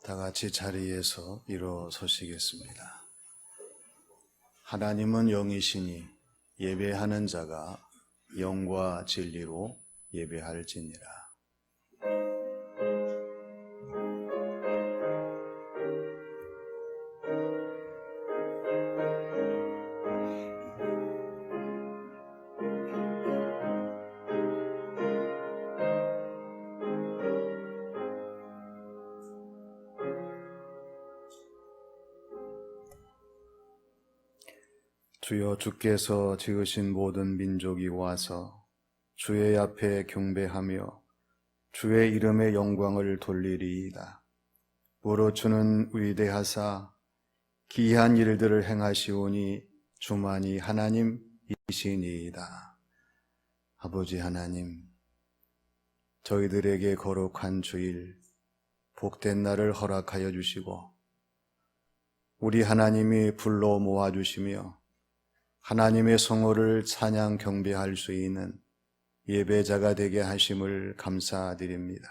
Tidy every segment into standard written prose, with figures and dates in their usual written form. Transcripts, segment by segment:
다 같이 자리에서 일어서시겠습니다. 하나님은 영이시니 예배하는 자가 영과 진리로 예배할지니라. 주여, 주께서 지으신 모든 민족이 와서 주의 앞에 경배하며 주의 이름의 영광을 돌리리이다. 무릇 주는 위대하사 기이한 일들을 행하시오니 주만이 하나님이시니이다. 아버지 하나님, 저희들에게 거룩한 주일, 복된 날을 허락하여 주시고 우리 하나님이 불러 모아주시며 하나님의 성호를 찬양 경배할 수 있는 예배자가 되게 하심을 감사드립니다.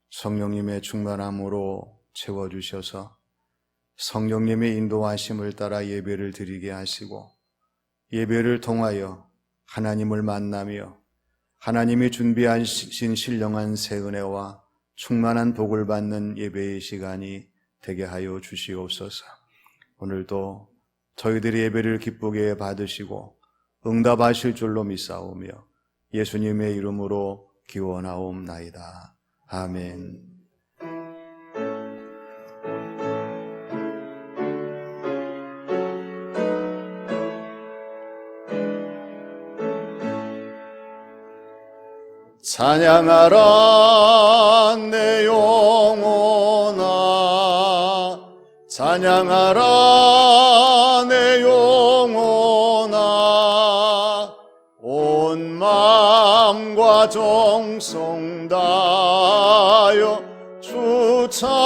성령님의 충만함으로 채워주셔서 성령님의 인도하심을 따라 예배를 드리게 하시고 예배를 통하여 하나님을 만나며 하나님이 준비하신 신령한 새 은혜와 충만한 복을 받는 예배의 시간이 되게 하여 주시옵소서. 오늘도 저희들의 예배를 기쁘게 받으시고 응답하실 줄로 믿사오며 예수님의 이름으로 기원하옵나이다. 아멘. 찬양하라 내 영혼아, 찬양하라 내 영혼아, 온 마음과 정성 다하여 주 찬양하라.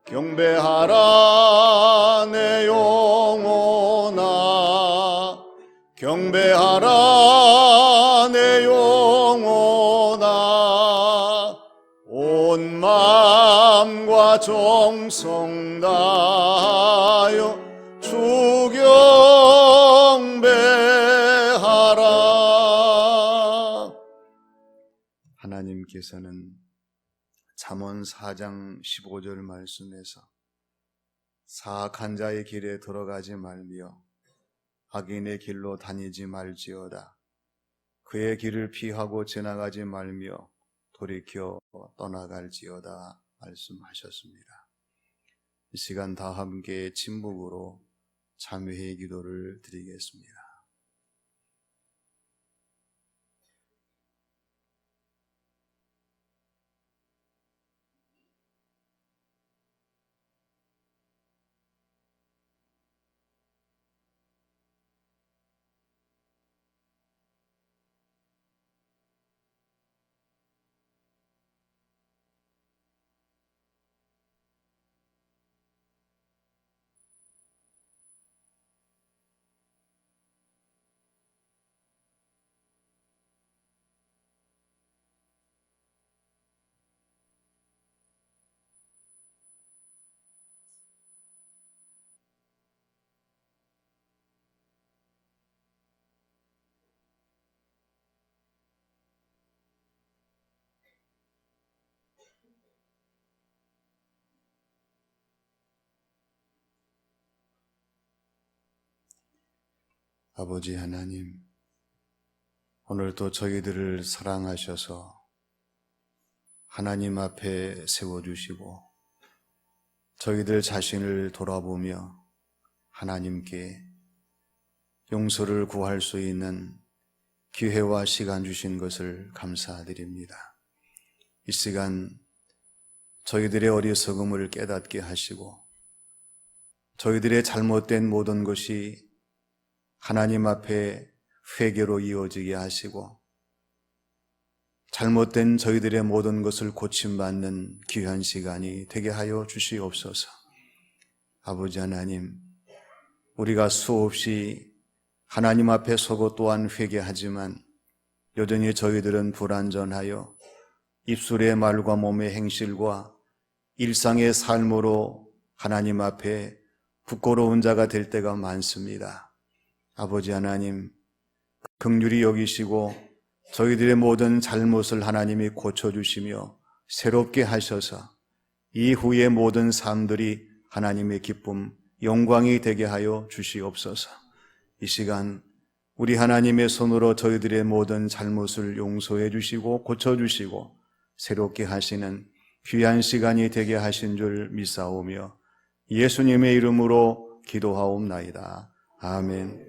경배하라 내 영혼아, 경배하라 내 영혼아, 온 마음과 정성 다하여 주 경배하라. 하나님께서는 잠언 4장 15절 말씀에서 사악한 자의 길에 들어가지 말며 악인의 길로 다니지 말지어다. 그의 길을 피하고 지나가지 말며 돌이켜 떠나갈지어다 말씀하셨습니다. 이 시간 다 함께 침묵으로 참회의 기도를 드리겠습니다. 아버지 하나님, 오늘도 저희들을 사랑하셔서 하나님 앞에 세워주시고 저희들 자신을 돌아보며 하나님께 용서를 구할 수 있는 기회와 시간 주신 것을 감사드립니다. 이 시간 저희들의 어리석음을 깨닫게 하시고 저희들의 잘못된 모든 것이 하나님 앞에 회개로 이어지게 하시고 잘못된 저희들의 모든 것을 고침받는 귀한 시간이 되게 하여 주시옵소서. 아버지 하나님, 우리가 수없이 하나님 앞에 서고 또한 회개하지만 여전히 저희들은 불완전하여 입술의 말과 몸의 행실과 일상의 삶으로 하나님 앞에 부끄러운 자가 될 때가 많습니다. 아버지 하나님, 긍휼히 여기시고 저희들의 모든 잘못을 하나님이 고쳐주시며 새롭게 하셔서 이후의 모든 삶들이 하나님의 기쁨, 영광이 되게 하여 주시옵소서. 이 시간 우리 하나님의 손으로 저희들의 모든 잘못을 용서해 주시고 고쳐주시고 새롭게 하시는 귀한 시간이 되게 하신 줄 믿사오며 예수님의 이름으로 기도하옵나이다. 아멘.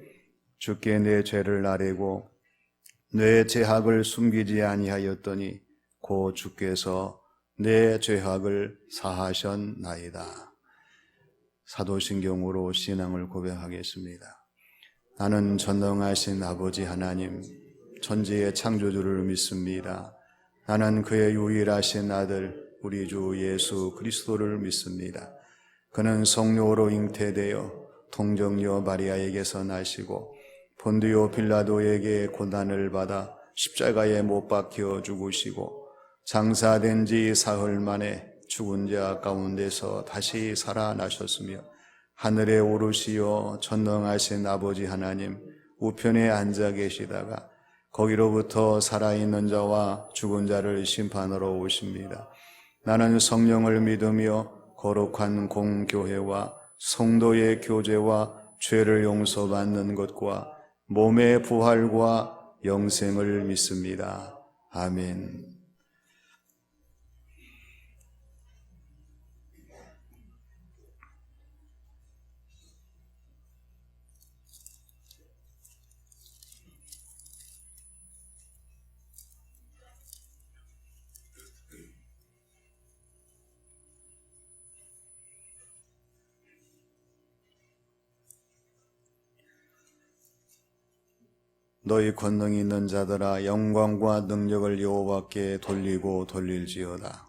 주께 내 죄를 아뢰고 내 죄악을 숨기지 아니하였더니 고 주께서 내 죄악을 사하셨나이다. 사도신경으로 신앙을 고백하겠습니다. 나는 전능하신 아버지 하나님, 천지의 창조주를 믿습니다. 나는 그의 유일하신 아들 우리 주 예수 그리스도를 믿습니다. 그는 성령으로 잉태되어 동정녀 마리아에게서 나시고 본디오 빌라도에게 고난을 받아 십자가에 못 박혀 죽으시고 장사된 지 사흘 만에 죽은 자 가운데서 다시 살아나셨으며 하늘에 오르시어 전능하신 아버지 하나님 우편에 앉아 계시다가 거기로부터 살아있는 자와 죽은 자를 심판하러 오십니다. 나는 성령을 믿으며 거룩한 공교회와 성도의 교제와 죄를 용서받는 것과 몸의 부활과 영생을 믿습니다. 아멘. 너희 권능 있는 자들아 영광과 능력을 여호와께 돌리고 돌릴지어다.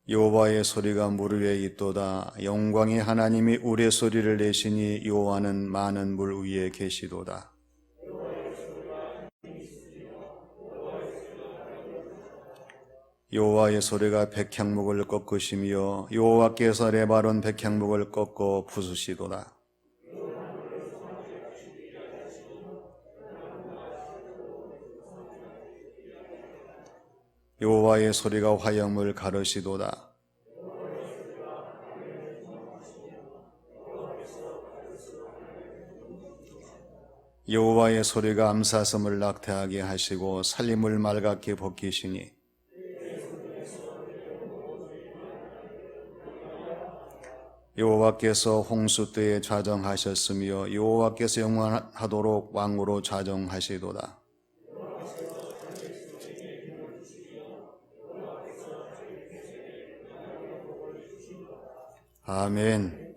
여호와의 소리가 물 위에 있도다. 영광의 하나님이 우레소리를 내시니 여호와는 많은 물 위에 계시도다. 여호와의 소리가 백향목을 꺾으시며 여호와께서 레바논 백향목을 꺾어 부수시도다. 여호와의 소리가 화염을 가르시도다. 여호와의 소리가 암사슴을 낙태하게 하시고 살림을 맑게 벗기시니 여호와께서 홍수 때에 좌정하셨으며 여호와께서 영원하도록 왕으로 좌정하시도다. 아멘.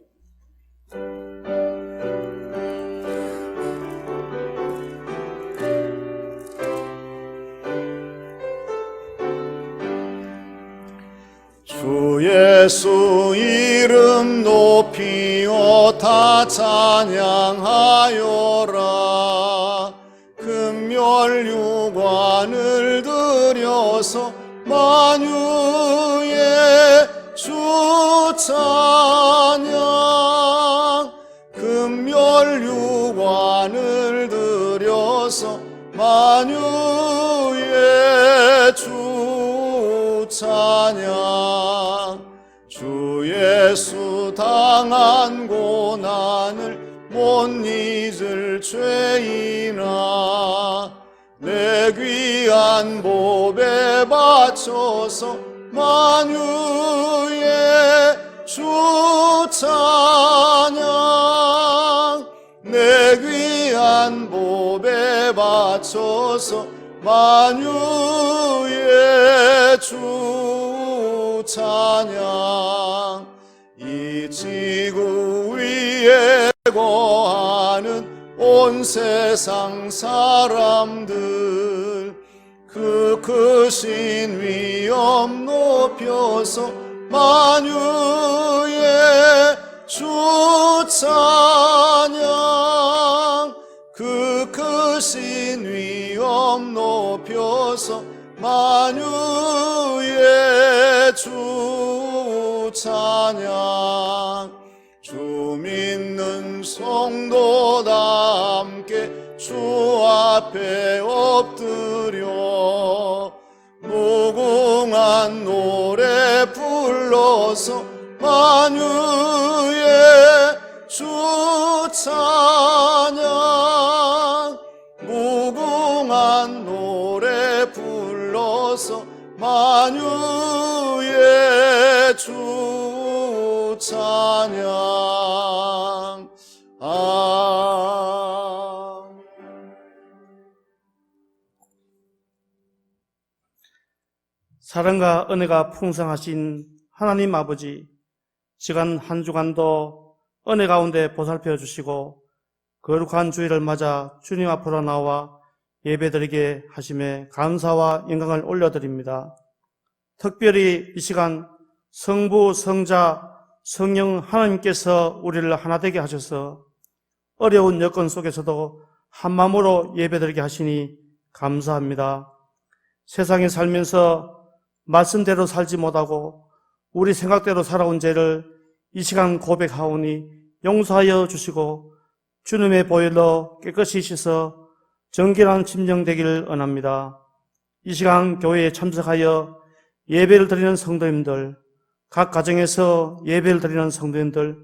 주 예수 이름 높이어 다 찬양하여라. 금멸유관을 들여서 만유의 주 찬양. 금멸유관을 들여서 만유의 주 찬양. 주 예수 당한 고난을 못 잊을 죄인아 내 귀한 보배 바쳐서 만유의 주 찬양. 내 귀한 보배 바쳐서 만유의 주 찬양. 이 지구 위에 거하는 온 세상 사람들 그 크신 위엄 높여서 만유의 주 찬양. 그 크신 위엄 높여서 만유의 주 찬양. 주 믿는 성도다 함께 주 앞에 엎드려 무궁한 노래 불러서 만유의 주 찬양. 무궁한 노래 불러서 만유의 주 찬양. 사랑과 은혜가 풍성하신 하나님 아버지, 시간 한 주간도 은혜 가운데 보살펴 주시고 거룩한 주일을 맞아 주님 앞으로 나와 예배드리게 하심에 감사와 영광을 올려드립니다. 특별히 이 시간 성부, 성자, 성령 하나님께서 우리를 하나 되게 하셔서 어려운 여건 속에서도 한마음으로 예배드리게 하시니 감사합니다. 세상에 살면서 말씀대로 살지 못하고 우리 생각대로 살아온 죄를 이 시간 고백하오니 용서하여 주시고 주님의 보혈로 깨끗이 씻어 정결한 심령 되기를 원합니다. 이 시간 교회에 참석하여 예배를 드리는 성도님들, 각 가정에서 예배를 드리는 성도님들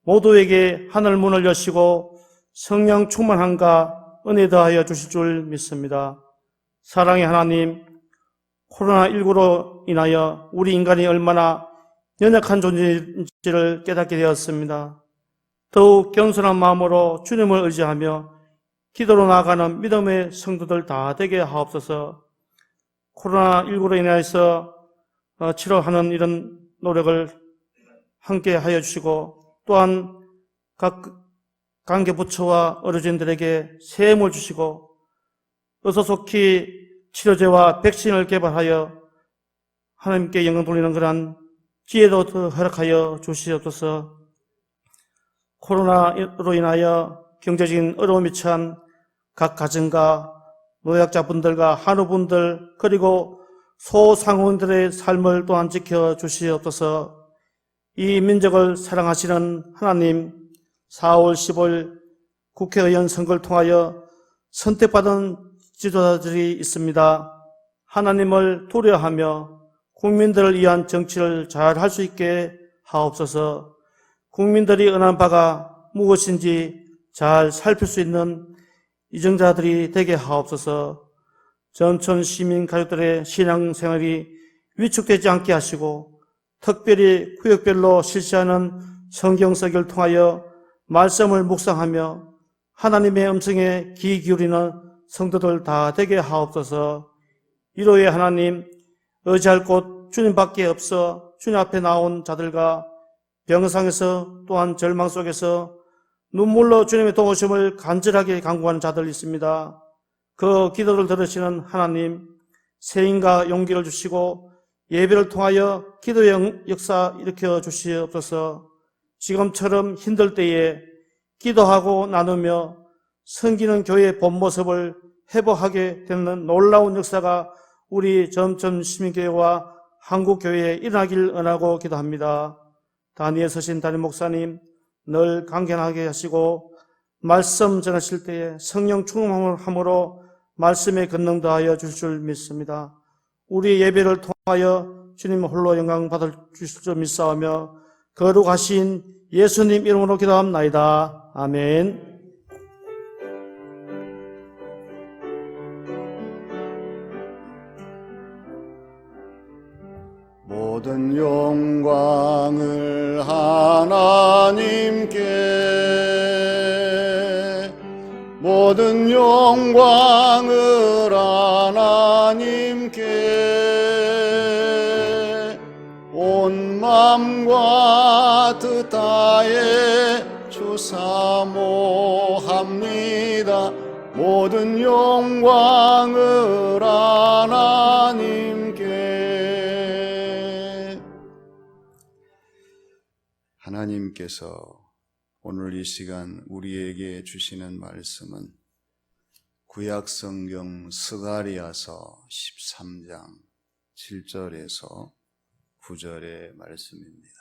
모두에게 하늘 문을 여시고 성령 충만함과 은혜 더하여 주실 줄 믿습니다. 사랑의 하나님, 코로나19로 인하여 우리 인간이 얼마나 연약한 존재인지를 깨닫게 되었습니다. 더욱 겸손한 마음으로 주님을 의지하며 기도로 나아가는 믿음의 성도들 다 되게 하옵소서. 코로나19로 인해서 치료하는 이런 노력을 함께 하여 주시고 또한 각 관계부처와 의료진들에게 새 힘을 주시고 어서속히 치료제와 백신을 개발하여 하나님께 영광 돌리는 그러한 기회도 더 허락하여 주시옵소서. 코로나로 인하여 경제적인 어려움이 처한 각 가정과 노약자분들과 한우분들 그리고 소상공인들의 삶을 또한 지켜주시옵소서. 이 민족을 사랑하시는 하나님, 4월 15일 국회의원 선거를 통하여 선택받은 지도자들이 있습니다. 하나님을 두려워하며 국민들을 위한 정치를 잘 할 수 있게 하옵소서. 국민들이 원하는 바가 무엇인지 잘 살필 수 있는 이정자들이 되게 하옵소서. 전천 시민 가족들의 신앙생활이 위축되지 않게 하시고 특별히 구역별로 실시하는 성경서기를 통하여 말씀을 묵상하며 하나님의 음성에 귀 기울이는 성도들 다 되게 하옵소서. 이로의 하나님, 의지할 곳 주님밖에 없어 주님 앞에 나온 자들과 병상에서 또한 절망 속에서 눈물로 주님의 도우심을 간절하게 간구하는 자들 있습니다. 그 기도를 들으시는 하나님, 세임과 용기를 주시고 예배를 통하여 기도의 역사 일으켜 주시옵소서. 지금처럼 힘들 때에 기도하고 나누며 섬기는 교회의 본 모습을 회복하게 되는 놀라운 역사가 우리 점점 시민교회와 한국교회에 일어나길 원하고 기도합니다. 단위에 서신 담임 목사님 늘 강건하게 하시고 말씀 전하실 때에 성령 충만함으로 말씀에 권능 더하여 주실 줄 믿습니다. 우리 예배를 통하여 주님 홀로 영광 받을 주실 줄 믿사오며 거룩하신 예수님 이름으로 기도합나이다. 아멘. 모든 영광을 하나님께, 모든 영광을 하나님께, 온 마음과 뜻 다해 주사모합니다. 모든 영광을 하나님께. 하나님께서 오늘 이 시간 우리에게 주시는 말씀은 구약성경 스가랴서 13장 7절에서 9절의 말씀입니다.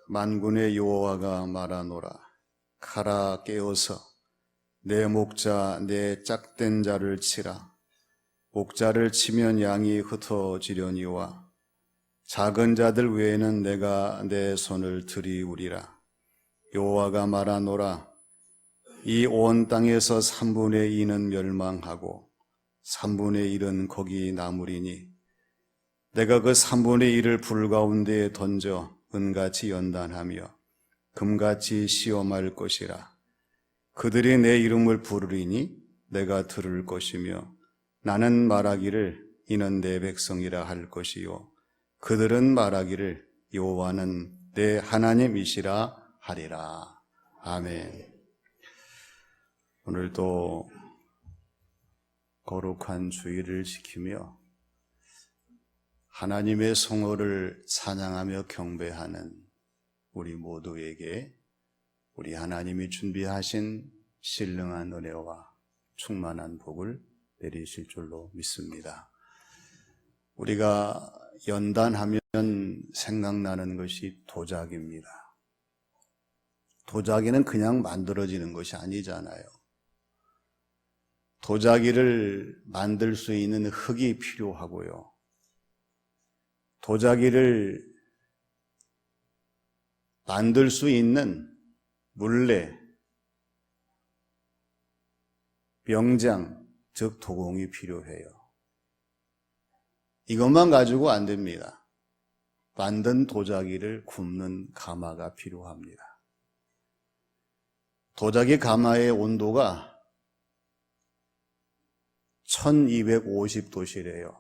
만군의 여호와가 말하노라. 가라 깨어서 내 목자 내 짝된 자를 치라. 목자를 치면 양이 흩어지려니와 작은 자들 외에는 내가 내 손을 들이우리라. 여호와가 말하노라. 이 온 땅에서 3분의 2는 멸망하고 3분의 1은 거기 남으리니 내가 그 3분의 1을 불 가운데에 던져 은같이 연단하며 금같이 시험할 것이라. 그들이 내 이름을 부르리니 내가 들을 것이며 나는 말하기를 이는 내 백성이라 할 것이요 그들은 말하기를 여호와는 내 하나님이시라 하리라. 아멘. 오늘도 거룩한 주일을 지키며 하나님의 성호를 찬양하며 경배하는 우리 모두에게 우리 하나님이 준비하신 신령한 은혜와 충만한 복을 내리실 줄로 믿습니다. 우리가 연단하면 생각나는 것이 도자기입니다. 도자기는 그냥 만들어지는 것이 아니잖아요. 도자기를 만들 수 있는 흙이 필요하고요. 도자기를 만들 수 있는 물레, 명장, 즉 도공이 필요해요. 이것만 가지고 안 됩니다. 만든 도자기를 굽는 가마가 필요합니다. 도자기 가마의 온도가 1250도시래요.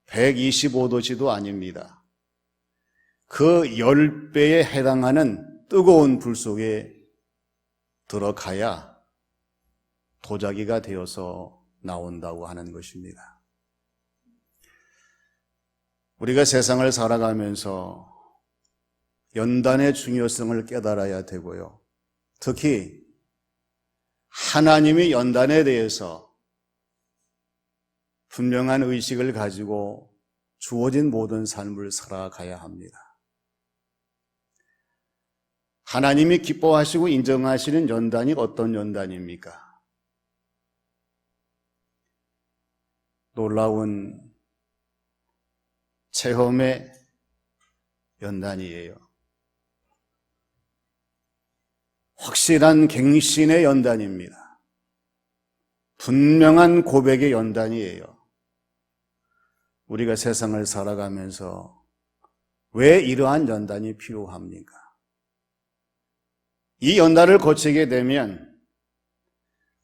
125도씨도 아닙니다. 그 10배에 해당하는 뜨거운 불 속에 들어가야 도자기가 되어서 나온다고 하는 것입니다. 우리가 세상을 살아가면서 연단의 중요성을 깨달아야 되고요. 특히 하나님이 연단에 대해서 분명한 의식을 가지고 주어진 모든 삶을 살아가야 합니다. 하나님이 기뻐하시고 인정하시는 연단이 어떤 연단입니까? 놀라운 체험의 연단이에요. 확실한 갱신의 연단입니다. 분명한 고백의 연단이에요. 우리가 세상을 살아가면서 왜 이러한 연단이 필요합니까? 이 연단을 거치게 되면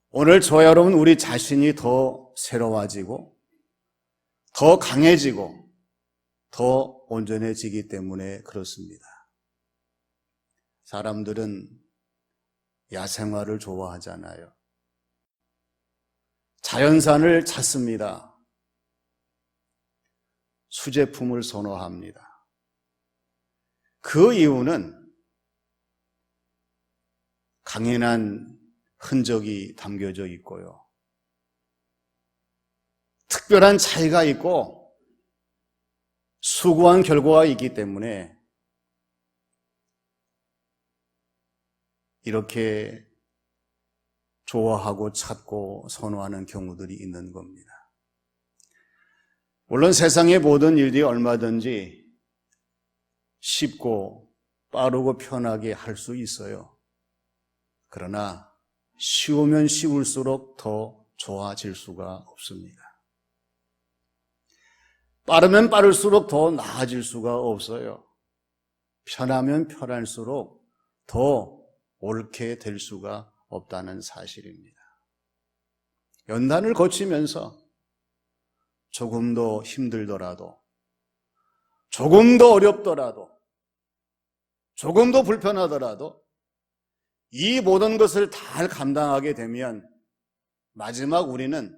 오늘 저와 여러분 우리 자신이 더 새로워지고 더 강해지고 더 온전해지기 때문에 그렇습니다. 사람들은 야생화를 좋아하잖아요. 자연산을 찾습니다. 수제품을 선호합니다. 그 이유는 강인한 흔적이 담겨져 있고요. 특별한 차이가 있고 수고한 결과가 있기 때문에 이렇게 좋아하고 찾고 선호하는 경우들이 있는 겁니다. 물론 세상의 모든 일들이 얼마든지 쉽고 빠르고 편하게 할 수 있어요. 그러나 쉬우면 쉬울수록 더 좋아질 수가 없습니다. 빠르면 빠를수록 더 나아질 수가 없어요. 편하면 편할수록 더 옳게 될 수가 없다는 사실입니다. 연단을 거치면서 조금 더 힘들더라도, 조금 더 어렵더라도, 조금 더 불편하더라도 이 모든 것을 다 감당하게 되면 마지막 우리는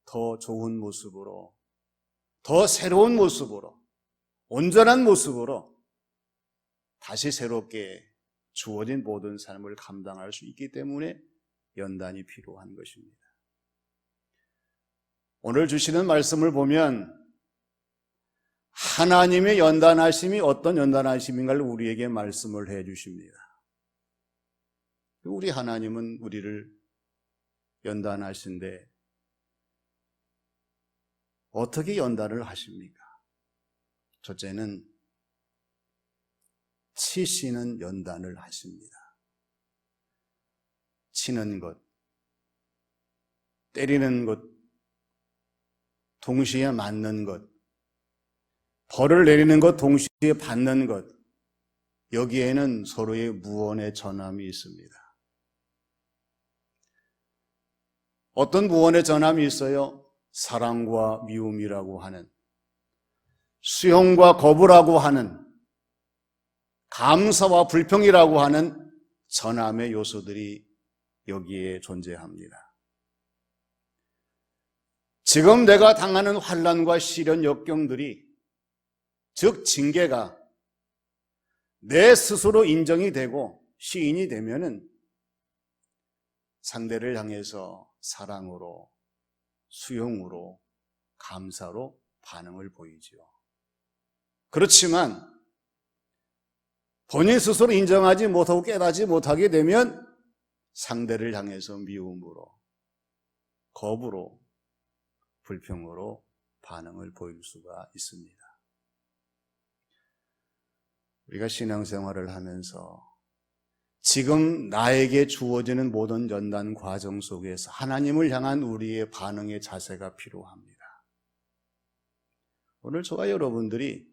더 좋은 모습으로, 더 새로운 모습으로, 온전한 모습으로 다시 새롭게 주어진 모든 삶을 감당할 수 있기 때문에 연단이 필요한 것입니다. 오늘 주시는 말씀을 보면 하나님의 연단하심이 어떤 연단하심인가를 우리에게 말씀을 해 주십니다. 우리 하나님은 우리를 연단하신데 어떻게 연단을 하십니까? 첫째는 치시는 연단을 하십니다. 치는 것, 때리는 것, 동시에 맞는 것, 벌을 내리는 것, 동시에 받는 것, 여기에는 서로의 무언의 전함이 있습니다. 어떤 무언의 전함이 있어요? 사랑과 미움이라고 하는, 수용과 거부라고 하는, 감사와 불평이라고 하는 전함의 요소들이 여기에 존재합니다. 지금 내가 당하는 환난과 시련, 역경들이, 즉 징계가 내 스스로 인정이 되고 시인이 되면은 상대를 향해서 사랑으로, 수용으로, 감사로 반응을 보이지요. 그렇지만 본인 스스로 인정하지 못하고 깨닫지 못하게 되면 상대를 향해서 미움으로, 거부로, 불평으로 반응을 보일 수가 있습니다. 우리가 신앙생활을 하면서 지금 나에게 주어지는 모든 연단 과정 속에서 하나님을 향한 우리의 반응의 자세가 필요합니다. 오늘 저와 여러분들이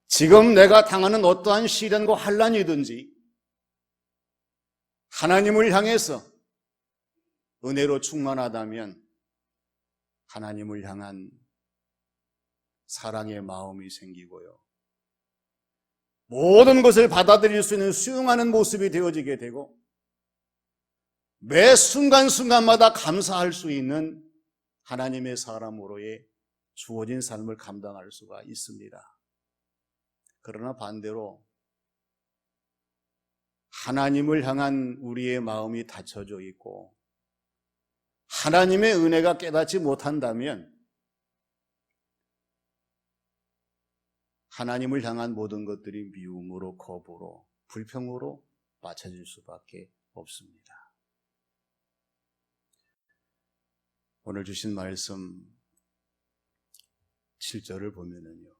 지금 내가 당하는 어떠한 시련과 환난이든지 하나님을 향해서 은혜로 충만하다면 하나님을 향한 사랑의 마음이 생기고요. 모든 것을 받아들일 수 있는 수용하는 모습이 되어지게 되고 매 순간순간마다 감사할 수 있는 하나님의 사람으로의 주어진 삶을 감당할 수가 있습니다. 그러나 반대로 하나님을 향한 우리의 마음이 닫혀져 있고 하나님의 은혜가 깨닫지 못한다면 하나님을 향한 모든 것들이 미움으로, 거부로, 불평으로 맞춰질 수밖에 없습니다. 오늘 주신 말씀 7절을 보면은요,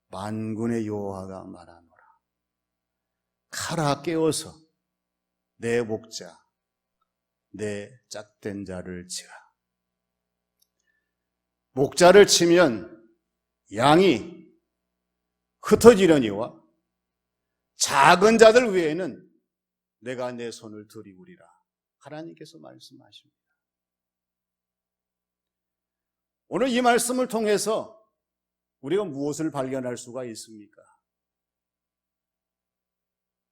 만군의 여호와가 말하노라. 칼아 깨어서 내 목자, 내 짝된 자를 치라. 목자를 치면 양이 흩어지려니와 작은 자들 외에는 내가 내 손을 들이우리라. 하나님께서 말씀하십니다. 오늘 이 말씀을 통해서 우리가 무엇을 발견할 수가 있습니까?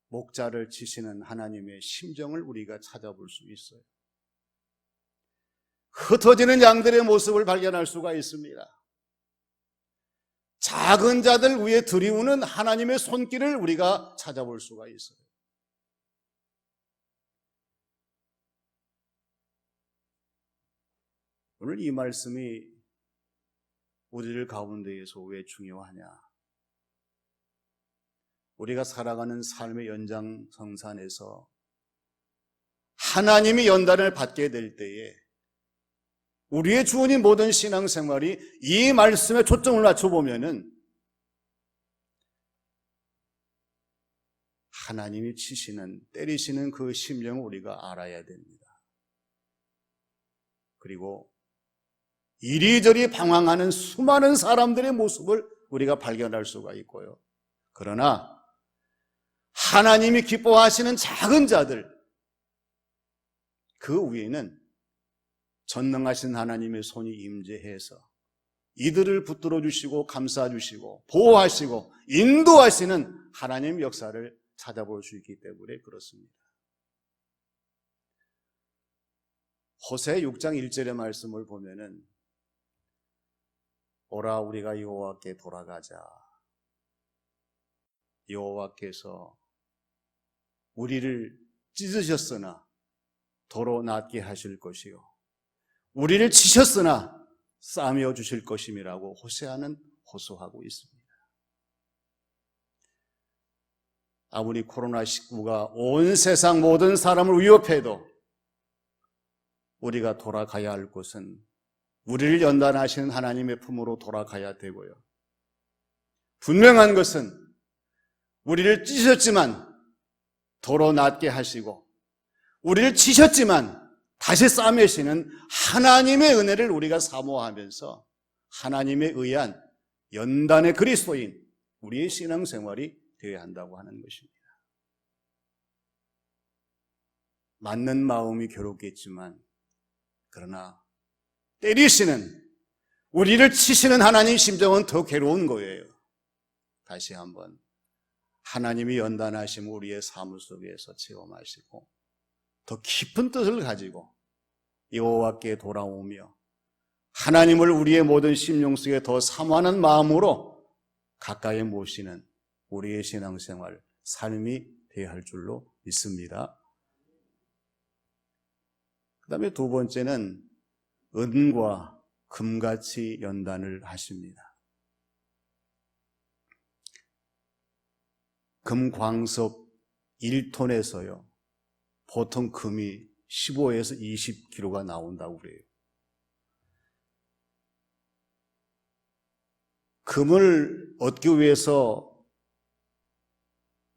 목자를 치시는 하나님의 심정을 우리가 찾아볼 수 있어요. 흩어지는 양들의 모습을 발견할 수가 있습니다. 작은 자들 위에 들이우는 하나님의 손길을 우리가 찾아볼 수가 있어요. 오늘 이 말씀이 우리들 가운데에서 왜 중요하냐? 우리가 살아가는 삶의 연장성산에서 하나님이 연단을 받게 될 때에 우리의 주어진 모든 신앙생활이 이 말씀에 초점을 맞춰보면은 하나님이 치시는, 때리시는 그 심령을 우리가 알아야 됩니다. 그리고 이리저리 방황하는 수많은 사람들의 모습을 우리가 발견할 수가 있고요. 그러나 하나님이 기뻐하시는 작은 자들, 그 위에는 전능하신 하나님의 손이 임재해서 이들을 붙들어 주시고 감싸 주시고 보호하시고 인도하시는 하나님 역사를 찾아볼 수 있기 때문에 그렇습니다. 호세 6장 1절의 말씀을 보면은 오라 우리가 여호와께 돌아가자. 여호와께서 우리를 찢으셨으나 도로 낫게 하실 것이요 우리를 치셨으나 싸매어 주실 것임이라고 호세아는 호소하고 있습니다. 아무리 코로나19가 온 세상 모든 사람을 위협해도 우리가 돌아가야 할 곳은 우리를 연단하시는 하나님의 품으로 돌아가야 되고요. 분명한 것은 우리를 찢으셨지만 도로 낫게 하시고 우리를 치셨지만 다시 싸매시는 하나님의 은혜를 우리가 사모하면서 하나님에 의한 연단의 그리스도인 우리의 신앙생활이 되어야 한다고 하는 것입니다. 맞는 마음이 괴롭겠지만 그러나 때리시는 우리를 치시는 하나님 심정은 더 괴로운 거예요. 다시 한번 하나님이 연단하심 우리의 삶 속에서 체험하시고 더 깊은 뜻을 가지고 여호와께 돌아오며 하나님을 우리의 모든 심령 속에 더 사모하는 마음으로 가까이 모시는 우리의 신앙생활, 삶이 되어야 할 줄로 믿습니다. 그 다음에 두 번째는 은과 금같이 연단을 하십니다. 금광석 1톤에서요, 보통 금이 15에서 20kg가 나온다고 그래요. 금을 얻기 위해서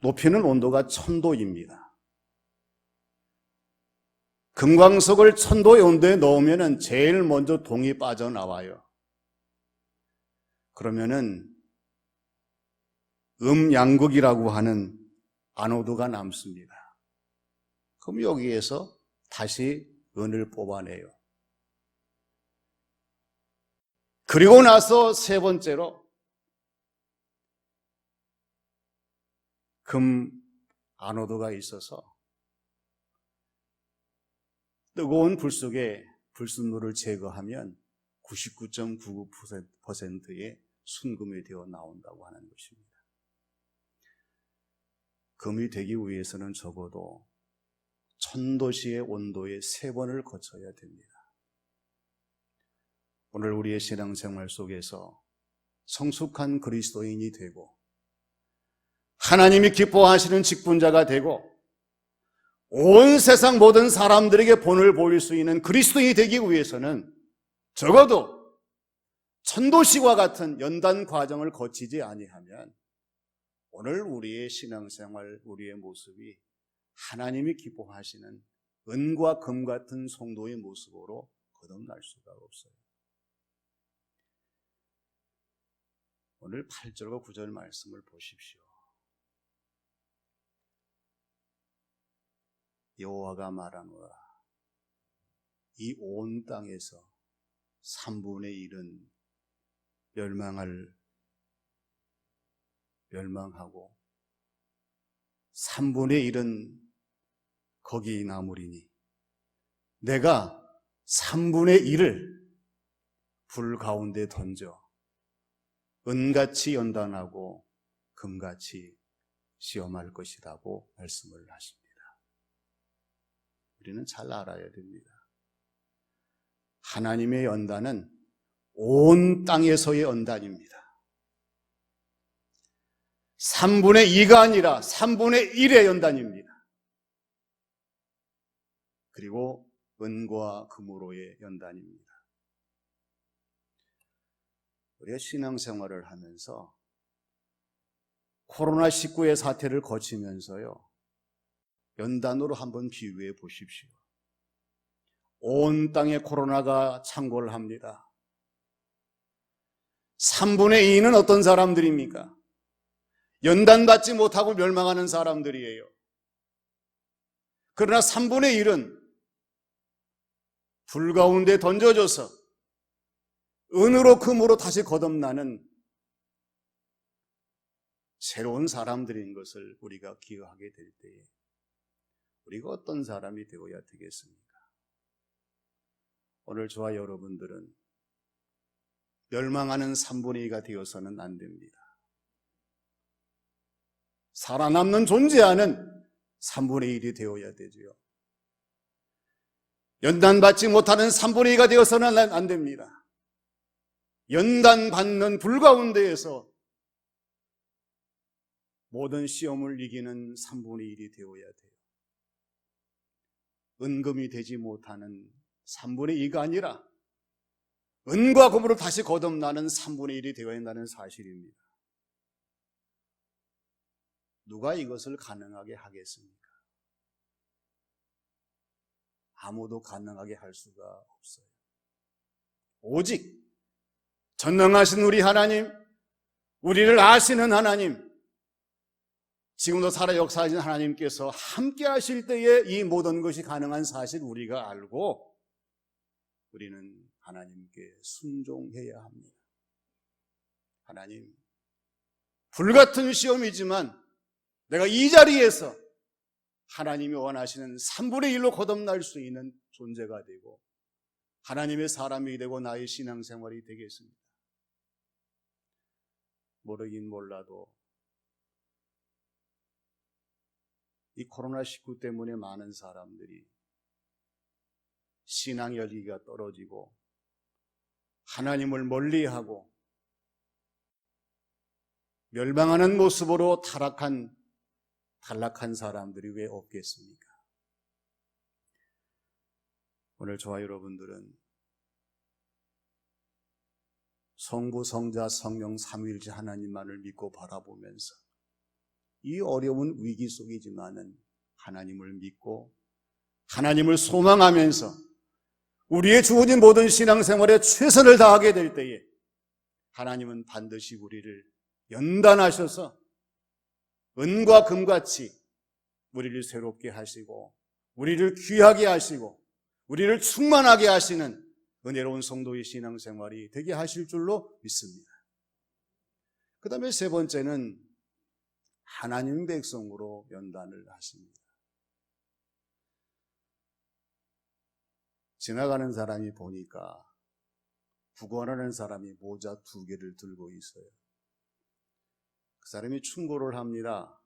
높이는 온도가 1000도입니다. 금광석을 1000도의 온도에 넣으면 제일 먼저 동이 빠져나와요. 그러면은 음양극이라고 하는 아노드가 남습니다. 그럼 여기에서 다시 은을 뽑아내요. 그리고 나서 세 번째로 금 아노드가 있어서 뜨거운 불 속에 불순물을 제거하면 99.99%의 순금이 되어 나온다고 하는 것입니다. 금이 되기 위해서는 적어도 1000도씨의 온도에 3번을 거쳐야 됩니다. 오늘 우리의 신앙생활 속에서 성숙한 그리스도인이 되고 하나님이 기뻐하시는 직분자가 되고 온 세상 모든 사람들에게 본을 보일 수 있는 그리스도인이 되기 위해서는 적어도 1000도씨와 같은 연단 과정을 거치지 아니하면 오늘 우리의 신앙생활, 우리의 모습이 하나님이 기뻐하시는 은과 금 같은 성도의 모습으로 거듭날 수가 없어요. 오늘 8절과 9절 말씀을 보십시오. 여호와가 말하노라. 이 온 땅에서 3분의 1은 멸망하고 3분의 1은 거기 남으리니 내가 3분의 1을 불 가운데 던져 은같이 연단하고 금같이 시험할 것이라고 말씀을 하십니다. 우리는 잘 알아야 됩니다. 하나님의 연단은 온 땅에서의 연단입니다. 3분의 2가 아니라 3분의 1의 연단입니다. 그리고 은과 금으로의 연단입니다. 우리가 신앙생활을 하면서 코로나19의 사태를 거치면서요, 연단으로 한번 비유해 보십시오. 온 땅에 코로나가 창궐을 합니다. 3분의 2는 어떤 사람들입니까? 연단받지 못하고 멸망하는 사람들이에요. 그러나 3분의 1은 불 가운데 던져져서 은으로 금으로 다시 거듭나는 새로운 사람들인 것을 우리가 기억하게 될 때에 우리가 어떤 사람이 되어야 되겠습니까? 오늘 저와 여러분들은 멸망하는 3분의 2가 되어서는 안 됩니다. 살아남는 존재하는 3분의 1이 되어야 되지요. 연단받지 못하는 3분의 2가 되어서는 안 됩니다. 연단받는 불가운데에서 모든 시험을 이기는 3분의 1이 되어야 돼요. 은금이 되지 못하는 3분의 2가 아니라 은과 금으로 다시 거듭나는 3분의 1이 되어야 한다는 사실입니다. 누가 이것을 가능하게 하겠습니까? 아무도 가능하게 할 수가 없어요. 오직 전능하신 우리 하나님, 우리를 아시는 하나님, 지금도 살아 역사하신 하나님께서 함께 하실 때에 이 모든 것이 가능한 사실 우리가 알고 우리는 하나님께 순종해야 합니다. 하나님, 불같은 시험이지만 내가 이 자리에서 하나님이 원하시는 3분의 1로 거듭날 수 있는 존재가 되고 하나님의 사람이 되고 나의 신앙생활이 되겠습니다. 모르긴 몰라도 이 코로나19 때문에 많은 사람들이 신앙 열기가 떨어지고 하나님을 멀리하고 멸망하는 모습으로 타락한 사람들이 왜 없겠습니까? 오늘 저와 여러분들은 성부, 성자, 성령 삼위일체 하나님만을 믿고 바라보면서 이 어려운 위기 속이지만은 하나님을 믿고 하나님을 소망하면서 우리의 주어진 모든 신앙생활에 최선을 다하게 될 때에 하나님은 반드시 우리를 연단하셔서 은과 금같이 우리를 새롭게 하시고 우리를 귀하게 하시고 우리를 충만하게 하시는 은혜로운 성도의 신앙생활이 되게 하실 줄로 믿습니다. 그 다음에 세 번째는 하나님 백성으로 연단을 하십니다. 지나가는 사람이 보니까 구걸하는 사람이 모자 2개를 들고 있어요. 그 사람이 충고를 합니다.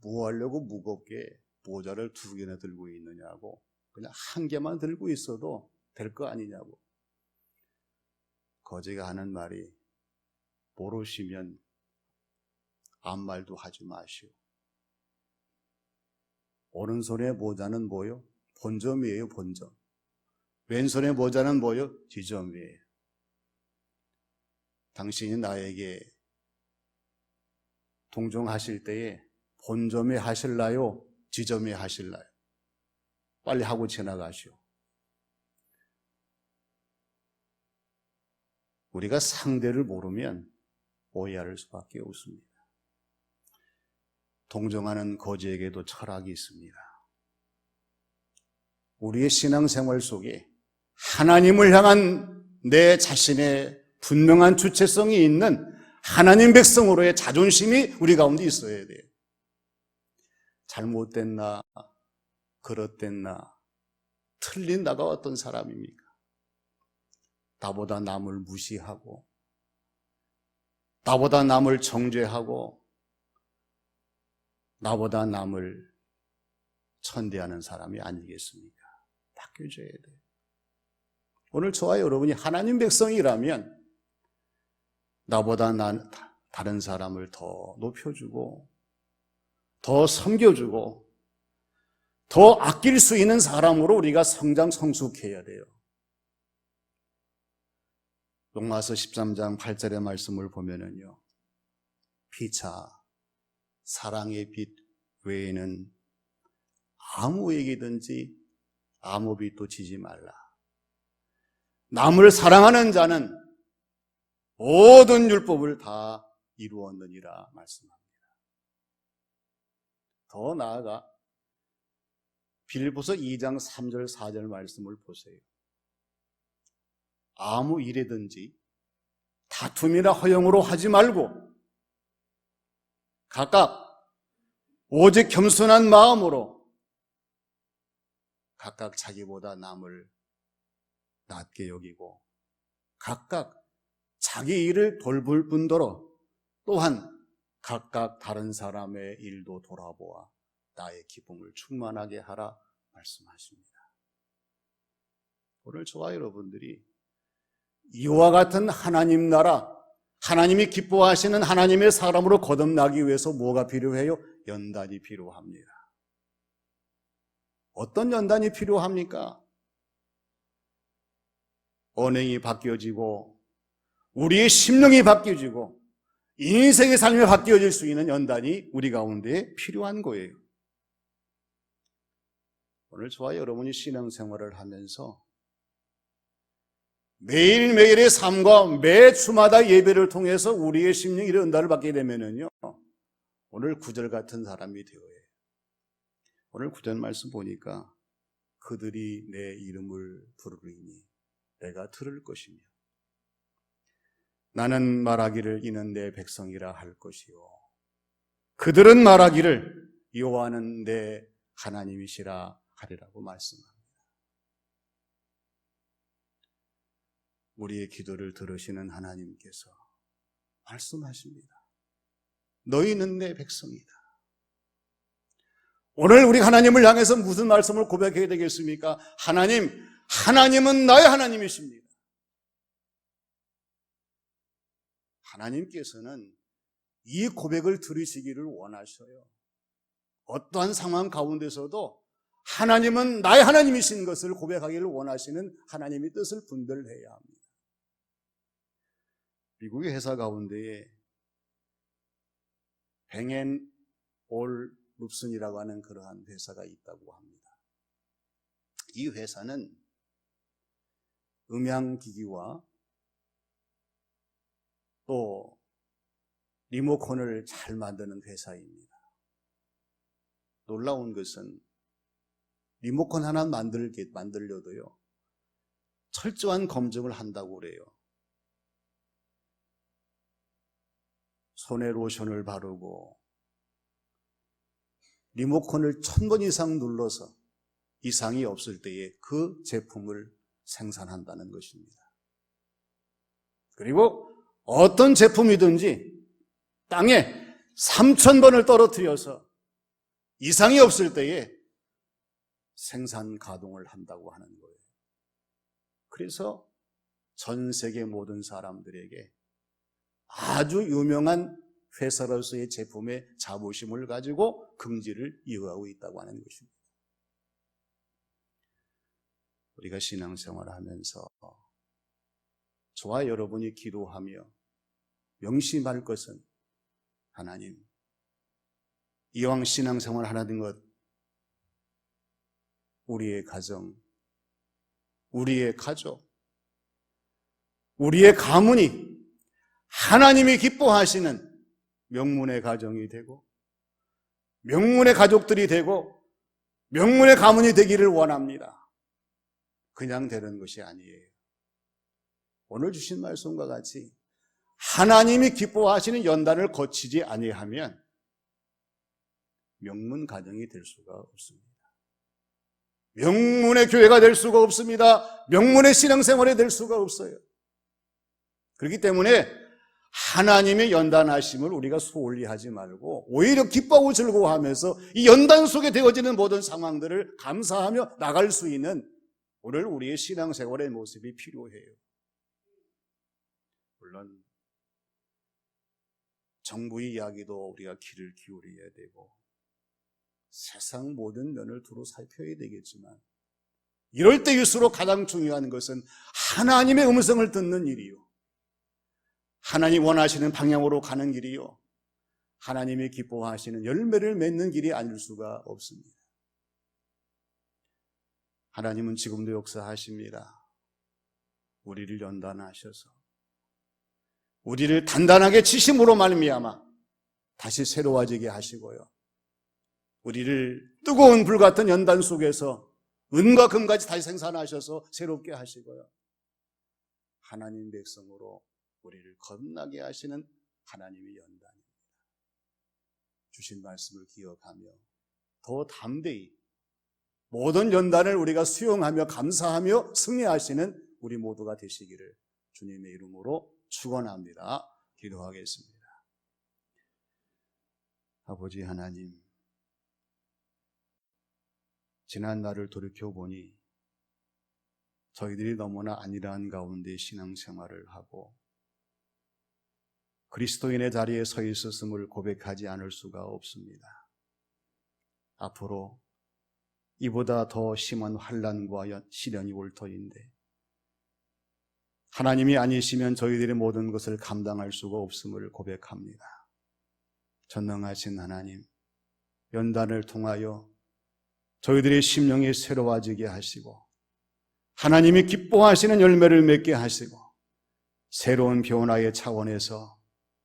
뭐 하려고 무겁게 모자를 2개나 들고 있느냐고, 그냥 1개만 들고 있어도 될 거 아니냐고. 거지가 하는 말이 모르시면 아무 말도 하지 마시오. 오른손의 모자는 뭐요? 본점이에요, 본점. 왼손의 모자는 뭐요? 지점이에요. 당신이 나에게 동정하실 때에 본점에 하실라요? 지점에 하실라요? 빨리 하고 지나가시오. 우리가 상대를 모르면 오해할 수밖에 없습니다. 동정하는 거지에게도 철학이 있습니다. 우리의 신앙생활 속에 하나님을 향한 내 자신의 분명한 주체성이 있는 하나님 백성으로의 자존심이 우리 가운데 있어야 돼요. 잘못됐나, 그릇됐나, 틀린 나가 어떤 사람입니까? 나보다 남을 무시하고, 나보다 남을 정죄하고, 나보다 남을 천대하는 사람이 아니겠습니까? 바뀌어져야 돼요. 오늘 저와 여러분이 하나님 백성이라면 나보다 다른 사람을 더 높여주고 더 섬겨주고 더 아낄 수 있는 사람으로 우리가 성장성숙해야 돼요. 로마서 13장 8절의 말씀을 보면은요, 피차 사랑의 빛 외에는 아무에게든지 아무 빛도 지지 말라. 남을 사랑하는 자는 모든 율법을 다 이루었느니라 말씀합니다. 더 나아가 빌립보서 2장 3절 4절 말씀을 보세요. 아무 일이든지 다툼이나 허용으로 하지 말고 각각 오직 겸손한 마음으로 각각 자기보다 남을 낮게 여기고 각각 자기 일을 돌볼 뿐더러 또한 각각 다른 사람의 일도 돌아보아 나의 기쁨을 충만하게 하라 말씀하십니다. 오늘 저와 여러분들이 이와 같은 하나님 나라, 하나님이 기뻐하시는 하나님의 사람으로 거듭나기 위해서 뭐가 필요해요? 연단이 필요합니다. 어떤 연단이 필요합니까? 언행이 바뀌어지고 우리의 심령이 바뀌어지고 인생의 삶이 바뀌어질 수 있는 연단이 우리 가운데 필요한 거예요. 오늘 저와 여러분이 신앙생활을 하면서 매일매일의 삶과 매 주마다 예배를 통해서 우리의 심령이 이런 연단을 받게 되면은요, 오늘 구절 같은 사람이 되어야 해요. 오늘 구절 말씀 보니까 그들이 내 이름을 부르리니 내가 들을 것이며 나는 말하기를 이는 내 백성이라 할 것이요 그들은 말하기를 여호와는 내 하나님이시라 하리라고 말씀합니다. 우리의 기도를 들으시는 하나님께서 말씀하십니다. 너희는 내 백성이다. 오늘 우리 하나님을 향해서 무슨 말씀을 고백해야 되겠습니까? 하나님은 나의 하나님이십니다. 하나님께서는 이 고백을 들으시기를 원하셔요. 어떠한 상황 가운데서도 하나님은 나의 하나님이신 것을 고백하기를 원하시는 하나님의 뜻을 분별해야 합니다. 미국의 회사 가운데에 뱅앤올룹슨이라고 하는 그러한 회사가 있다고 합니다. 이 회사는 음향기기와 또 리모컨을 잘 만드는 회사입니다. 놀라운 것은 리모컨 하나 만들려도요, 철저한 검증을 한다고 그래요. 손에 로션을 바르고 리모컨을 1000번 이상 눌러서 이상이 없을 때에 그 제품을 생산한다는 것입니다. 그리고 어떤 제품이든지 땅에 3000번을 떨어뜨려서 이상이 없을 때에 생산 가동을 한다고 하는 거예요. 그래서 전 세계 모든 사람들에게 아주 유명한 회사로서의 제품의 자부심을 가지고 긍지를 이어가고 있다고 하는 것입니다. 우리가 신앙생활을 하면서 저와 여러분이 기도하며 명심할 것은 하나님, 이왕 신앙생활 하는 것, 우리의 가정, 우리의 가족, 우리의 가문이 하나님이 기뻐하시는 명문의 가정이 되고 명문의 가족들이 되고 명문의 가문이 되기를 원합니다. 그냥 되는 것이 아니에요. 오늘 주신 말씀과 같이 하나님이 기뻐하시는 연단을 거치지 아니하면 명문 가정이 될 수가 없습니다. 명문의 교회가 될 수가 없습니다. 명문의 신앙생활이 될 수가 없어요. 그렇기 때문에 하나님의 연단하심을 우리가 소홀히 하지 말고 오히려 기뻐하고 즐거워하면서 이 연단 속에 되어지는 모든 상황들을 감사하며 나갈 수 있는 오늘 우리의 신앙생활의 모습이 필요해요. 물론 정부의 이야기도 우리가 귀를 기울여야 되고 세상 모든 면을 두루 살펴야 되겠지만 이럴 때일수록 가장 중요한 것은 하나님의 음성을 듣는 일이요, 하나님 원하시는 방향으로 가는 길이요, 하나님이 기뻐하시는 열매를 맺는 길이 아닐 수가 없습니다. 하나님은 지금도 역사하십니다. 우리를 연단하셔서 우리를 단단하게 치심으로 말미암아 다시 새로워지게 하시고요, 우리를 뜨거운 불 같은 연단 속에서 은과 금까지 다시 생산하셔서 새롭게 하시고요. 하나님 백성으로 우리를 거듭나게 하시는 하나님의 연단입니다. 주신 말씀을 기억하며 더 담대히 모든 연단을 우리가 수용하며 감사하며 승리하시는 우리 모두가 되시기를 주님의 이름으로 축원합니다. 기도하겠습니다. 아버지 하나님, 지난 날을 돌이켜보니 저희들이 너무나 안일한 가운데 신앙생활을 하고 그리스도인의 자리에 서 있었음을 고백하지 않을 수가 없습니다. 앞으로 이보다 더 심한 환난과 시련이 올 터인데 하나님이 아니시면 저희들의 모든 것을 감당할 수가 없음을 고백합니다. 전능하신 하나님, 연단을 통하여 저희들의 심령이 새로워지게 하시고 하나님이 기뻐하시는 열매를 맺게 하시고 새로운 변화의 차원에서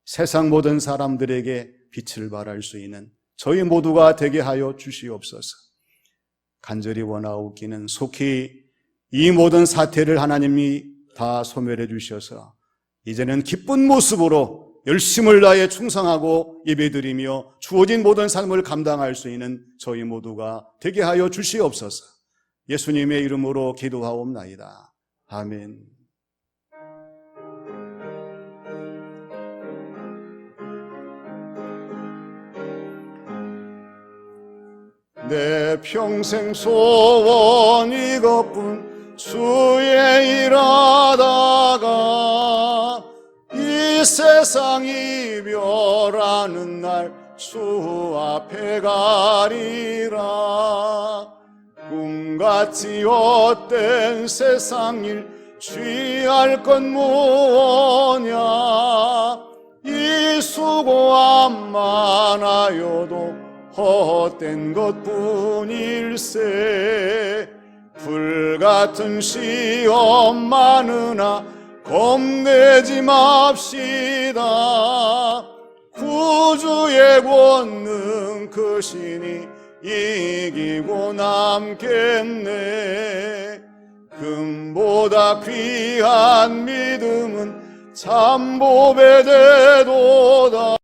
세상 모든 사람들에게 빛을 발할 수 있는 저희 모두가 되게 하여 주시옵소서. 간절히 원하옵기는 속히 이 모든 사태를 하나님이 다 소멸해 주셔서 이제는 기쁜 모습으로 열심을 다해 충성하고 예배드리며 주어진 모든 삶을 감당할 수 있는 저희 모두가 되게 하여 주시옵소서. 예수님의 이름으로 기도하옵나이다. 아멘. 내 평생 소원 이것뿐 주의 일하다가 이 세상 이별하는 날 주 앞에 가리라. 꿈같이 헛된 세상 일 취할 건 무엇냐. 이 수고함 많아요도 헛된 것뿐일세. 불같은 시험 많으나 겁내지 맙시다. 구주의 권능 크시니 이기고 남겠네. 금보다 귀한 믿음은 참보배 되도다.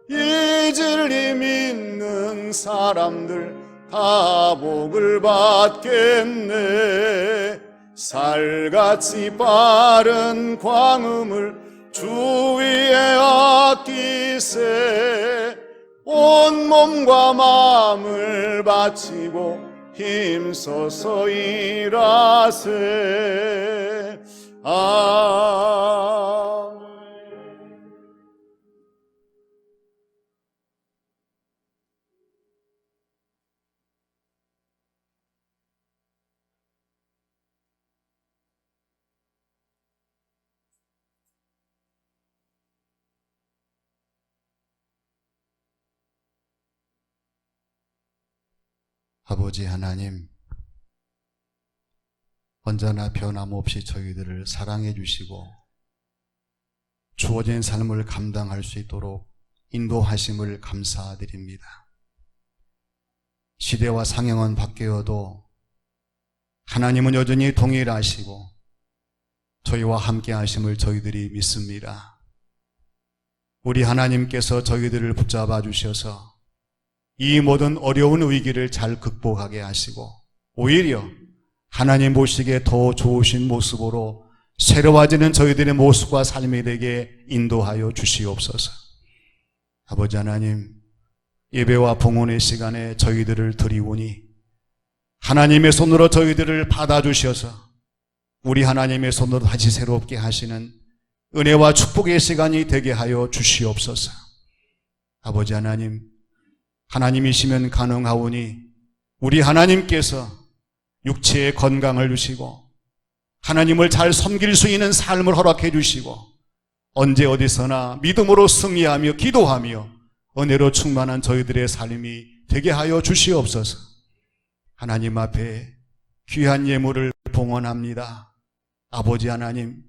이 진리 믿는 사람들 다 복을 받겠네. 살같이 빠른 광음을 주 위에 아끼세. 온 몸과 마음을 바치고 힘써서 일하세. 아멘. 아버지 하나님, 언제나 변함없이 저희들을 사랑해 주시고 주어진 삶을 감당할 수 있도록 인도하심을 감사드립니다. 시대와 상황은 바뀌어도 하나님은 여전히 동일하시고 저희와 함께 하심을 저희들이 믿습니다. 우리 하나님께서 저희들을 붙잡아 주셔서 이 모든 어려운 위기를 잘 극복하게 하시고 오히려 하나님 보시기에 더 좋으신 모습으로 새로워지는 저희들의 모습과 삶이 되게 인도하여 주시옵소서. 아버지 하나님, 예배와 봉헌의 시간에 저희들을 드리오니 하나님의 손으로 저희들을 받아주셔서 우리 하나님의 손으로 다시 새롭게 하시는 은혜와 축복의 시간이 되게 하여 주시옵소서. 아버지 하나님, 하나님이시면 가능하오니 우리 하나님께서 육체의 건강을 주시고 하나님을 잘 섬길 수 있는 삶을 허락해 주시고 언제 어디서나 믿음으로 승리하며 기도하며 은혜로 충만한 저희들의 삶이 되게 하여 주시옵소서. 하나님 앞에 귀한 예물을 봉헌합니다. 아버지 하나님,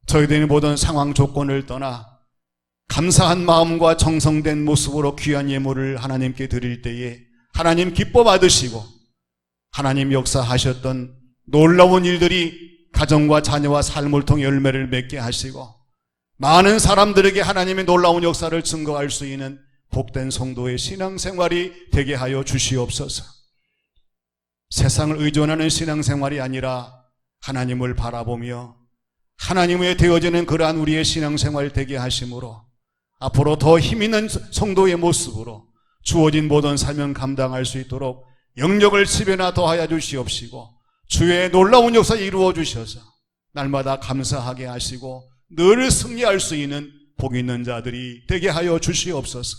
저희들의 모든 상황 조건을 떠나 감사한 마음과 정성된 모습으로 귀한 예물을 하나님께 드릴 때에 하나님 기뻐 받으시고 하나님 역사하셨던 놀라운 일들이 가정과 자녀와 삶을 통해 열매를 맺게 하시고 많은 사람들에게 하나님의 놀라운 역사를 증거할 수 있는 복된 성도의 신앙생활이 되게 하여 주시옵소서. 세상을 의존하는 신앙생활이 아니라 하나님을 바라보며 하나님의 되어지는 그러한 우리의 신앙생활 되게 하심으로 앞으로 더 힘있는 성도의 모습으로 주어진 모든 사명 감당할 수 있도록 영역을 10배나 더하여 주시옵시고 주의 놀라운 역사 이루어 주셔서 날마다 감사하게 하시고 늘 승리할 수 있는 복 있는 자들이 되게 하여 주시옵소서.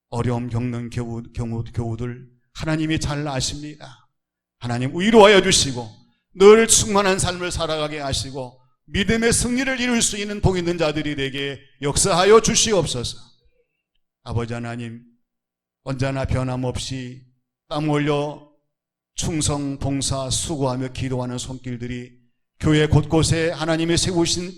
어려움 겪는 교우들 하나님이 잘 아십니다. 하나님 위로하여 주시고 늘 충만한 삶을 살아가게 하시고 믿음의 승리를 이룰 수 있는 복 있는 자들이 되게 역사하여 주시옵소서. 아버지 하나님, 언제나 변함없이 땀 흘려 충성, 봉사, 수고하며 기도하는 손길들이 교회 곳곳에 하나님이 세우신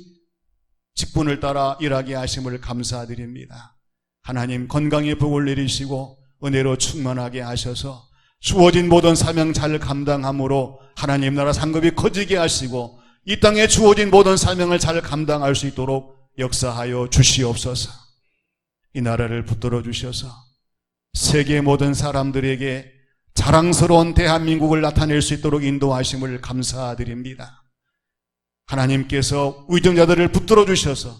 직분을 따라 일하게 하심을 감사드립니다. 하나님 건강의 복을 내리시고 은혜로 충만하게 하셔서 주어진 모든 사명 잘 감당함으로 하나님 나라 상급이 커지게 하시고 이 땅에 주어진 모든 사명을 잘 감당할 수 있도록 역사하여 주시옵소서. 이 나라를 붙들어 주셔서 세계 모든 사람들에게 자랑스러운 대한민국을 나타낼 수 있도록 인도하심을 감사드립니다. 하나님께서 위정자들을 붙들어 주셔서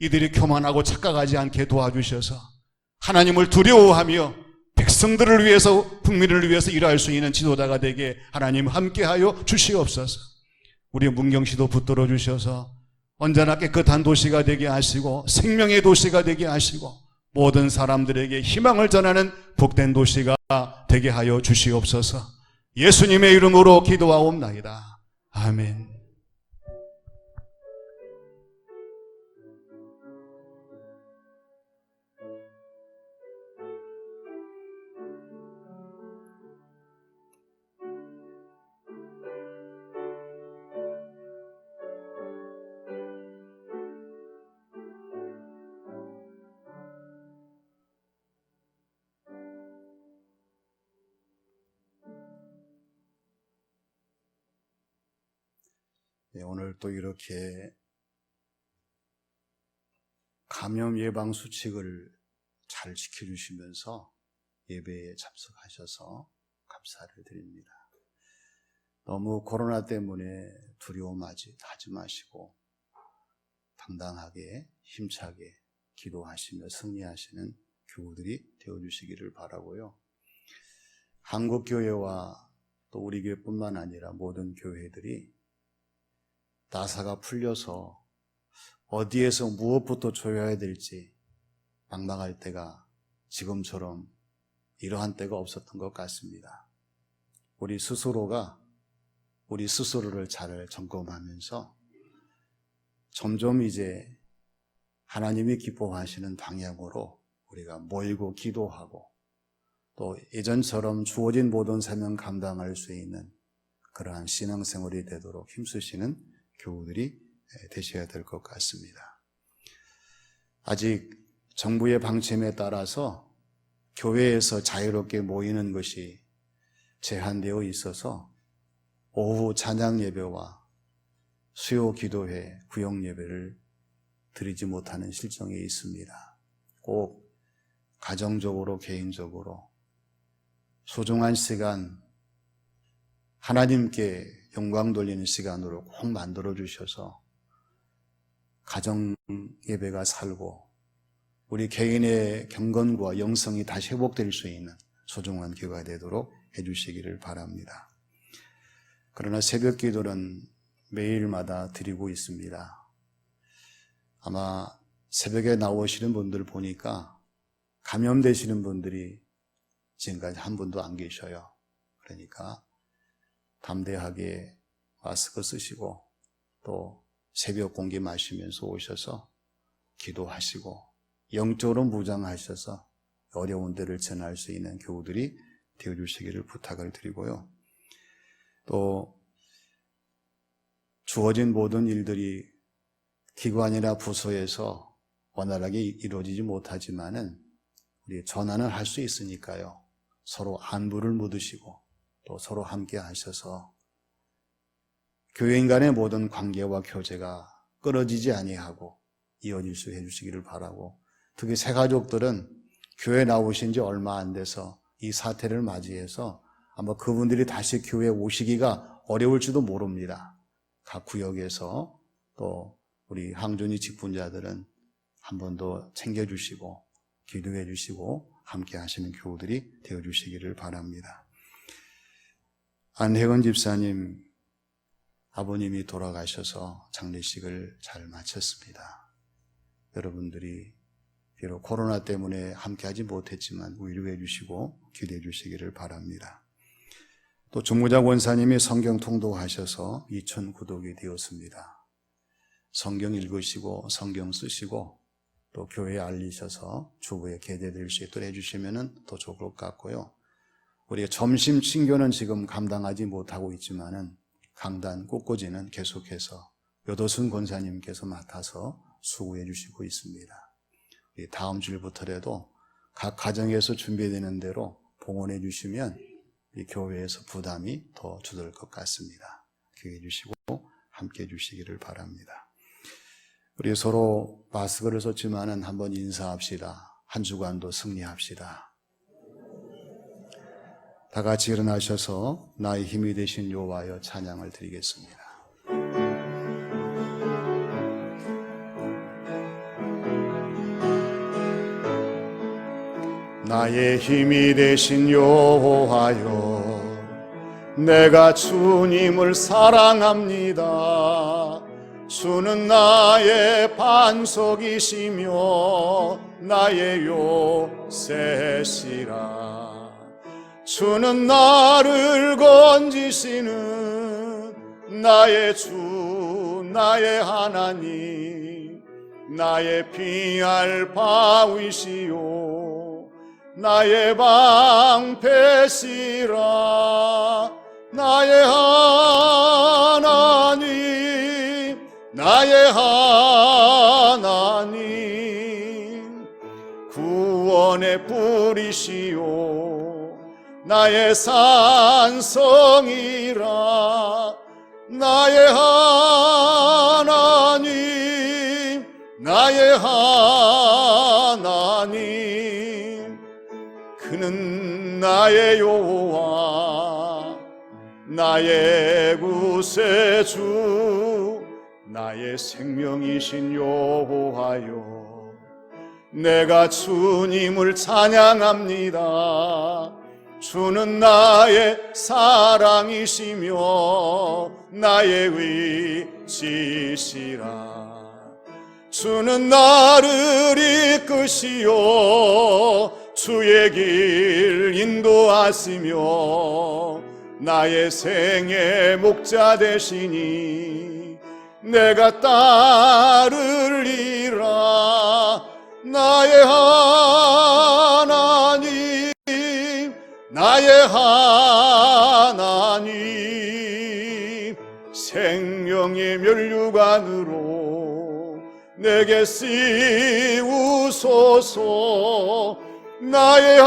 이들이 교만하고 착각하지 않게 도와주셔서 하나님을 두려워하며 백성들을 위해서 국민을 위해서 일할 수 있는 지도자가 되게 하나님 함께하여 주시옵소서. 우리 문경시도 붙들어 주셔서 언제나 깨끗한 도시가 되게 하시고 생명의 도시가 되게 하시고 모든 사람들에게 희망을 전하는 복된 도시가 되게 하여 주시옵소서. 예수님의 이름으로 기도하옵나이다. 아멘. 오늘 또 이렇게 감염 예방 수칙을 잘 지켜주시면서 예배에 참석하셔서 감사를 드립니다. 너무 코로나 때문에 두려움하지 하지 마시고 당당하게 힘차게 기도하시며 승리하시는 교우들이 되어주시기를 바라고요. 한국교회와 또 우리 교회뿐만 아니라 모든 교회들이 나사가 풀려서 어디에서 무엇부터 줘야 될지 막막할 때가 지금처럼 이러한 때가 없었던 것 같습니다. 우리 스스로가 우리 스스로를 잘 점검하면서 점점 이제 하나님이 기뻐하시는 방향으로 우리가 모이고 기도하고 또 예전처럼 주어진 모든 사명 감당할 수 있는 그러한 신앙생활이 되도록 힘쓰시는 교우들이 되셔야 될 것 같습니다. 아직 정부의 방침에 따라서 교회에서 자유롭게 모이는 것이 제한되어 있어서 오후 찬양 예배와 수요 기도회, 구역 예배를 드리지 못하는 실정에 있습니다. 꼭 가정적으로 개인적으로 소중한 시간 하나님께 영광 돌리는 시간으로 꼭 만들어 주셔서 가정 예배가 살고 우리 개인의 경건과 영성이 다시 회복될 수 있는 소중한 기회가 되도록 해주시기를 바랍니다. 그러나 새벽 기도는 매일마다 드리고 있습니다. 아마 새벽에 나오시는 분들 보니까 감염되시는 분들이 지금까지 한 분도 안 계셔요. 그러니까 담대하게 마스크 쓰시고 또 새벽 공기 마시면서 오셔서 기도하시고 영적으로 무장하셔서 어려운 데를 전할 수 있는 교우들이 되어주시기를 부탁을 드리고요. 또 주어진 모든 일들이 기관이나 부서에서 원활하게 이루어지지 못하지만은 우리 전환을 할 수 있으니까요. 서로 안부를 묻으시고 또 서로 함께 하셔서 교회인 간의 모든 관계와 교제가 끊어지지 아니하고 이어질 수 해주시기를 바라고, 특히 새가족들은 교회 나오신 지 얼마 안 돼서 이 사태를 맞이해서 아마 그분들이 다시 교회에 오시기가 어려울지도 모릅니다. 각 구역에서 또 우리 항존이 직분자들은 한 번 더 챙겨주시고 기도해 주시고 함께 하시는 교우들이 되어주시기를 바랍니다. 안혜건 집사님, 아버님이 돌아가셔서 장례식을 잘 마쳤습니다. 여러분들이 비록 코로나 때문에 함께하지 못했지만 위로해 주시고 기도해 주시기를 바랍니다. 또 중무장 원사님이 성경 통독하셔서 2,000 구독이 되었습니다. 성경 읽으시고 성경 쓰시고 또 교회에 알리셔서 주부에 계대될 수 있도록 해주시면 더 좋을 것 같고요. 우리가 점심 친교는 지금 감당하지 못하고 있지만은 강단 꽃꽂이는 계속해서 여도순 권사님께서 맡아서 수고해 주시고 있습니다. 다음 주일부터라도 각 가정에서 준비되는 대로 봉헌해 주시면 이 교회에서 부담이 더 줄어들 것 같습니다. 기회해 주시고 함께 해 주시기를 바랍니다. 우리 서로 마스크를 썼지만은 한번 인사합시다. 한 주간도 승리합시다. 다 같이 일어나셔서 나의 힘이 되신 여호와여 찬양을 드리겠습니다. 나의 힘이 되신 여호와여, 내가 주님을 사랑합니다. 주는 나의 반석이시며 나의 요새시라. 주는 나를 건지시는 나의 주, 나의 하나님, 나의 피할 바위시요 나의 방패시라. 나의 하나님, 나의 하나님, 구원의 뿌리시요 나의 산성이라. 나의 하나님, 나의 하나님, 그는 나의 여호와, 나의 구세주, 나의 생명이신 여호와여, 내가 주님을 찬양합니다. 주는 나의 사랑이시며 나의 위치시라. 주는 나를 이끄시어 주의 길 인도하시며 나의 생의 목자 되시니 내가 따르리라. 나의 하나님, 나의 하나님, 생명의 면류관으로 내게 씌우소서. 나의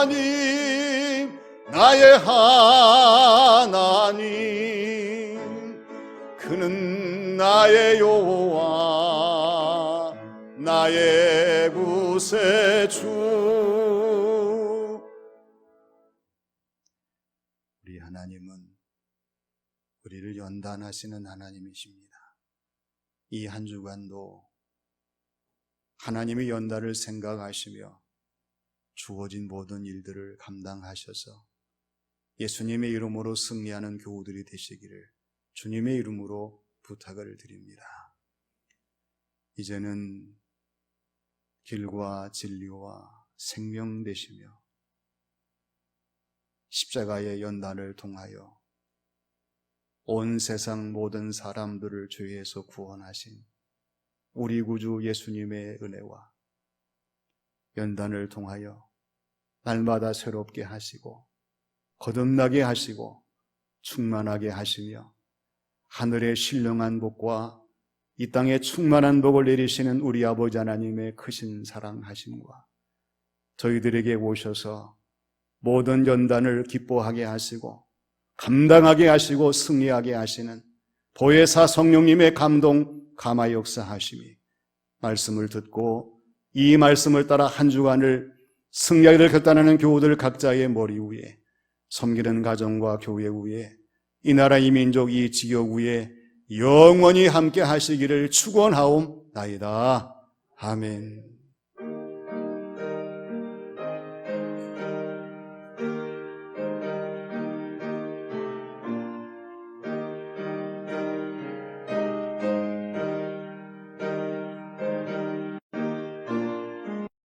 하나님, 나의 하나님, 그는 나의 여호와, 나의 구세주. 우리 하나님은 우리를 연단하시는 하나님이십니다. 이 한 주간도 하나님의 연단을 생각하시며 주어진 모든 일들을 감당하셔서 예수님의 이름으로 승리하는 교우들이 되시기를 주님의 이름으로 부탁을 드립니다. 이제는 길과 진리와 생명 되시며 십자가의 연단을 통하여 온 세상 모든 사람들을 죄에서 구원하신 우리 구주 예수님의 은혜와 연단을 통하여 날마다 새롭게 하시고 거듭나게 하시고 충만하게 하시며 하늘의 신령한 복과 이 땅에 충만한 복을 내리시는 우리 아버지 하나님의 크신 사랑하심과 저희들에게 오셔서 모든 연단을 기뻐하게 하시고 감당하게 하시고 승리하게 하시는 보혜사 성령님의 감동 감화 역사하심이 말씀을 듣고 이 말씀을 따라 한 주간을 승리하기를 결단하는 교우들 각자의 머리 위에, 섬기는 가정과 교회 위에, 이 나라 이 민족 이 지역 위에 영원히 함께 하시기를 축원하옵나이다. 아멘.